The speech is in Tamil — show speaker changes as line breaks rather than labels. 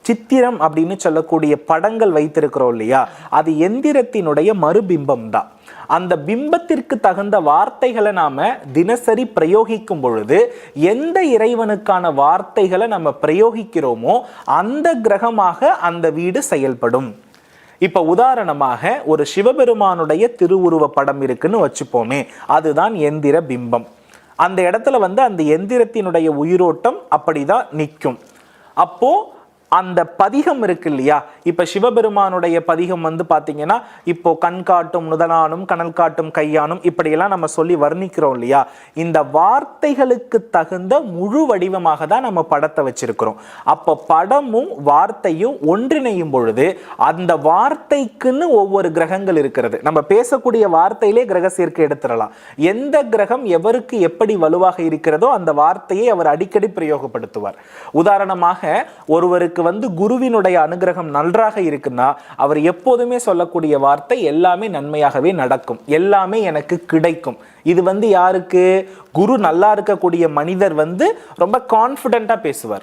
சித்திரம் அப்படின்னு சொல்லக்கூடிய படங்கள் வைத்திருக்கிறோம் இல்லையா, அது எந்திரத்தினுடைய மறுபிம்பம் தான். அந்த பிம்பத்திற்கு தகுந்த வார்த்தைகளை நாம தினசரி பிரயோகிக்கும் பொழுது எந்த இறைவனுக்கான வார்த்தைகளை நம்ம பிரயோகிக்கிறோமோ அந்த கிரகமாக அந்த வீடு செயல்படும். இப்ப உதாரணமாக ஒரு சிவபெருமானுடைய திருவுருவ படம் இருக்குன்னு வச்சுப்போமே, அதுதான் எந்திர பிம்பம். அந்த இடத்துல அந்த எந்திரத்தினுடைய உயிரோட்டம் அப்படிதான் நிற்கும். அப்போ அந்த பதிகம் இருக்கு இல்லையா, இப்ப சிவபெருமானுடைய பதிகம் பாத்தீங்கன்னா, இப்போ கண் காட்டும் நுதலானும் கனல் காட்டும் கையானும் இப்படியெல்லாம் நம்ம சொல்லி வர்ணிக்கிறோம் இல்லையா, இந்த வார்த்தைகளுக்கு தகுந்த முழு வடிவமாக தான் நம்ம படத்தை வச்சிருக்கிறோம். அப்போ படமும் வார்த்தையும் ஒன்றிணையும் பொழுது அந்த வார்த்தைக்குன்னு ஒவ்வொரு கிரகங்கள் இருக்கிறது. நம்ம பேசக்கூடிய வார்த்தையிலே கிரக சேர்க்கை எடுத்துடலாம். எந்த கிரகம் எவருக்கு எப்படி வலுவாக இருக்கிறதோ அந்த வார்த்தையை அவர் அடிக்கடி பிரயோகப்படுத்துவார். உதாரணமாக ஒருவருக்கு குருவினுடைய அனுகிரகம் நன்றாக இருக்குன்னா அவர் எப்போதுமே சொல்லக்கூடிய வார்த்தை எல்லாமே நன்மையாகவே நடக்கும், எல்லாமே எனக்கு கிடைக்கும். இது யாருக்கு? குரு நல்லா இருக்கக்கூடிய மனிதர் ரொம்ப கான்ஃபிடென்ட்டா பேசுவார்.